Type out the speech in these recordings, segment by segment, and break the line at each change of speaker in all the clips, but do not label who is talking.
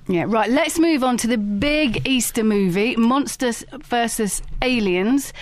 Yeah, right. Let's move on to the big Easter movie, Monsters vs. Aliens.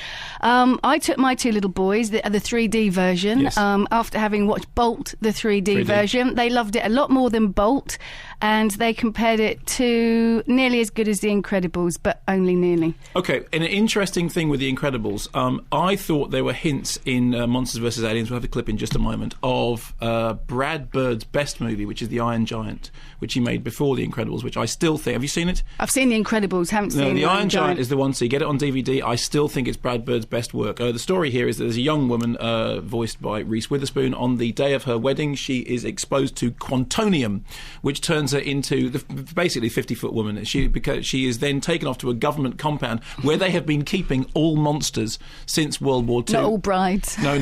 I took my two little boys, the 3D version,
Yes.
after having watched Bolt, the 3D version. They loved it a lot more than Bolt, and they compared it to nearly as good as The Incredibles, but only nearly.
Okay, and an interesting thing with The Incredibles, I thought there were hints in Monsters vs. Aliens, we'll have a clip in just a moment, of Brad Bird's best movie, which is The Iron Giant, which he made before The Incredibles, which I still think... Have you seen it?
I've seen The Incredibles, haven't seen
The Iron Giant is the one, so you get it on DVD. I still think it's Brad Bird's best work. The story here is that there's a young woman, voiced by Reese Witherspoon. On the day of her wedding, she is exposed to quantonium, which turns her into basically a 50-foot woman. Because she is then taken off to a government compound where they have been keeping all monsters since World War II.
Not all brides.
No.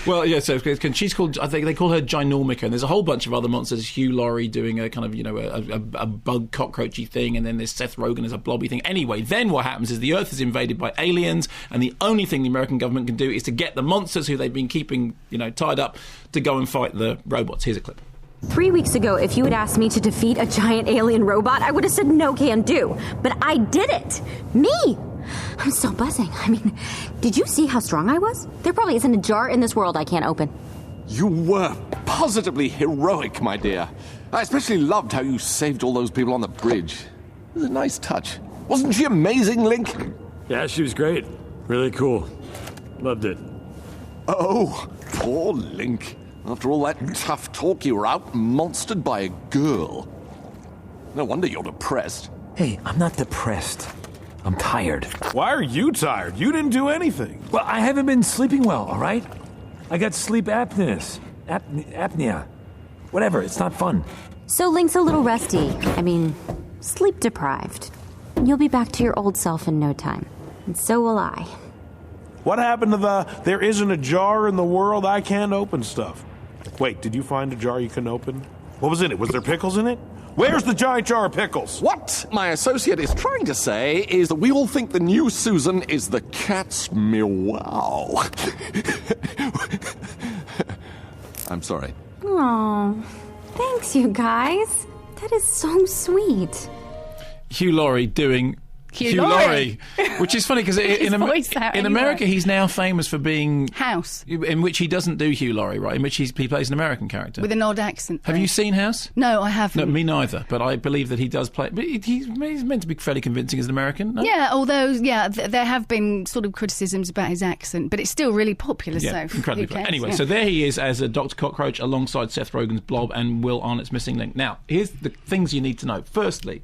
Well, yeah, so she's called... I think they call her Ginormica, and there's a whole bunch of other monsters. Hugh Laurie doing a kind of, a bug cockroachy thing, and then there's Seth Rogen as a blobby thing. Anyway, then what happens is the Earth is invaded by aliens, and the only thing the American government can do is to get the monsters who they've been keeping, tied up, to go and fight the robots. Here's a clip.
3 weeks ago, if you had asked me to defeat a giant alien robot, I would have said no can do. But I did it. Me. I'm still buzzing. I mean, did you see how strong I was? There probably isn't a jar in this world I can't open.
You were positively heroic, my dear. I especially loved how you saved all those people on the bridge. It was a nice touch. Wasn't she amazing, Link?
Yeah, she was great. Really cool. Loved it.
Oh, poor Link. After all that tough talk, you were out-monstered by a girl. No wonder you're depressed.
Hey, I'm not depressed. I'm tired.
Why are you tired? You didn't do anything.
Well, I haven't been sleeping well, all right? I got sleep apnea. Whatever, it's not fun.
So Link's a little rusty. I mean, sleep deprived. You'll be back to your old self in no time. And so will I.
What happened to there isn't a jar in the world I can't open stuff? Wait, did you find a jar you can open? What was in it? Was there pickles in it? Where's the giant jar of pickles?
What my associate is trying to say is that we all think the new Susan is the cat's meow. I'm sorry.
Oh, thanks, you guys. That is so sweet.
Hugh Laurie doing...
Hugh Laurie.
Which is funny because in America he's now famous for being
House,
in which he doesn't do Hugh Laurie, right? In which he plays an American character
with an odd accent.
Have you seen House?
No, I haven't.
No, me neither. But I believe that he does play. But he's meant to be fairly convincing as an American. No?
Yeah, although there have been sort of criticisms about his accent, but it's still really popular.
Yeah,
so
incredibly popular. Anyway, so there he is as a Dr. Cockroach alongside Seth Rogen's Blob and Will Arnett's Missing Link. Now, here's the things you need to know. Firstly,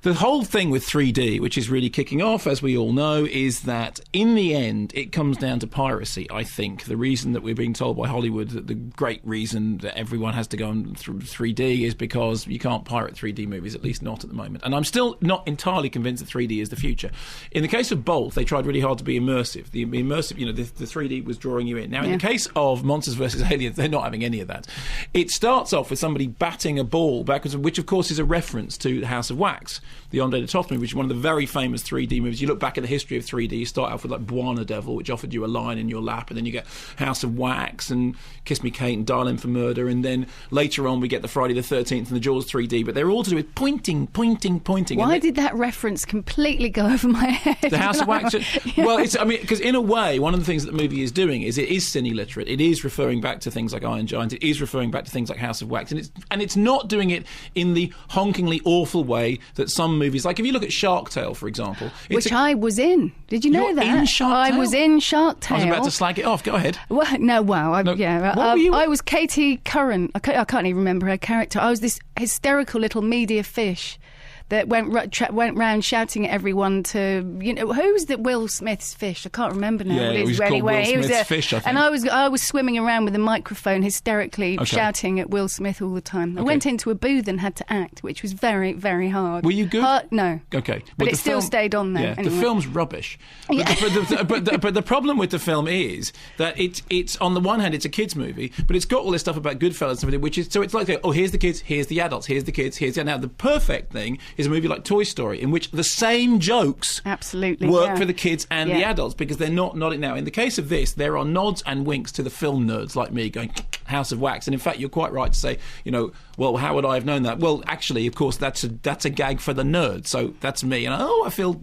the whole thing with 3D, which is really kicking off, as we all know, is that in the end it comes down to piracy, I think. The reason that we're being told by Hollywood that the great reason that everyone has to go on through 3D is because you can't pirate 3D movies, at least not at the moment. And I'm still not entirely convinced that 3D is the future. In the case of Bolt, they tried really hard to be immersive. The 3D was drawing you in. Now, in the case of Monsters vs. Aliens, they're not having any of that. It starts off with somebody batting a ball backwards, which of course is a reference to The House of Wax, the Andre de Toth movie, which is one of the very famous 3D movies. You look back at the history of 3D, you start off with like Buona Devil, which offered you a line in your lap, and then you get House of Wax and Kiss Me Kate and Dial M for Murder, and then later on we get the Friday the 13th and the Jaws 3D, but they're all to do with pointing.
Why did that reference completely go over my head?
The House of Wax? Yeah. Well, because in a way, one of the things that the movie is doing is it is cine-literate. It is referring back to things like Iron Giant. It is referring back to things like House of Wax, and it's not doing it in the honkingly awful way that some movies, like if you look at Shark Tale, for example.
Which I was in. Did you know
You're
that?
in Shark Tale?
I was in Shark Tale.
I was about to slag it off. Go ahead.
Well, no, wow.
What were you?
I was Katie Curran. I can't even remember her character. I was this hysterical little media fish that went round shouting at everyone to, who's the Will Smith's fish? I can't remember now.
Yeah, it was called Will Smith's fish, I think.
And I was swimming around with a microphone hysterically shouting at Will Smith all the time. I went into a booth and had to act, which was very, very hard.
Were you good?
No.
Okay.
But it still stayed on there.
Yeah,
anyway.
The film's rubbish. But, but the problem with the film is that it's on the one hand, it's a kids' movie, but it's got all this stuff about Goodfellas and everything, which is, so it's like, oh, here's the kids, here's the adults, here's the kids, now the perfect thing is a movie like Toy Story, in which the same jokes
Absolutely,
work
yeah.
for the kids and the
Yeah.
adults, because they're not nodding now. In the case of this, there are nods and winks to the film nerds like me going, House of Wax. And in fact, you're quite right to say, well, how would I have known that? Well, actually, of course, that's a gag for the nerds. So that's me. And I feel...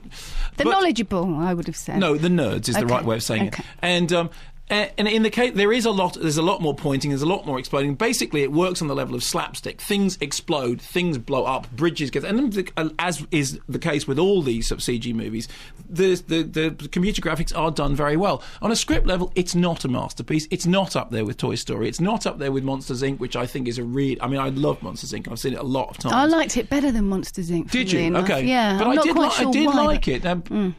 The knowledgeable, I would have said.
No, the nerds is the
Okay,
right way of saying
okay.
it. And in the case, there's a lot more pointing, there's a lot more exploding. Basically, it works on the level of slapstick. Things explode, things blow up, bridges get... And then, as is the case with all these sort of CG movies, the computer graphics are done very well. On a script level, it's not a masterpiece. It's not up there with Toy Story. It's not up there with Monsters, Inc., which I think is a real... I mean, I love Monsters, Inc., and I've seen it a lot of times.
I liked it better than Monsters, Inc.
Did you?
Enough.
Okay.
Yeah,
but
I'm not quite sure
I did
why,
like it.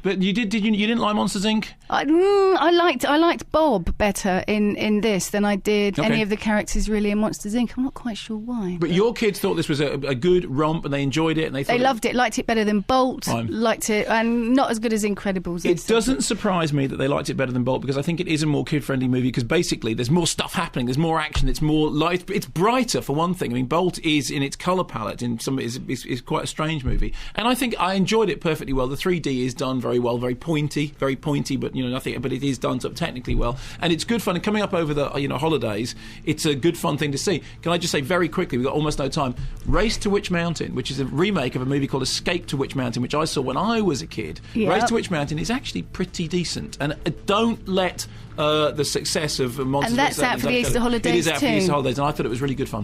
But you didn't like Monsters, Inc.?
I liked Bob better in this than I did
Okay.
any of the characters really in Monsters, Inc. I'm not quite sure why.
But your kids thought this was a good romp, and they enjoyed it, and they
Loved it, liked it better than Bolt,
Fine.
liked it, and not as good as Incredibles.
It doesn't surprise me that they liked it better than Bolt, because I think it is a more kid-friendly movie, because basically there's more stuff happening, there's more action, it's more light, it's brighter for one thing. I mean, Bolt is, in its colour palette, is quite a strange movie, and I think I enjoyed it perfectly well. The 3D is done very well, very pointy, but nothing. But it is done sort of technically well, and it's good fun. And coming up over the holidays, it's a good fun thing to see. Can I just say very quickly, we've got almost no time. Race to Witch Mountain, which is a remake of a movie called Escape to Witch Mountain, which I saw when I was a kid.
Yep.
Race to Witch Mountain is actually pretty decent, and don't let the success of Monsters...
And that's out for the Easter holidays
It is out for the
too.
Easter holidays, and I thought it was really good fun.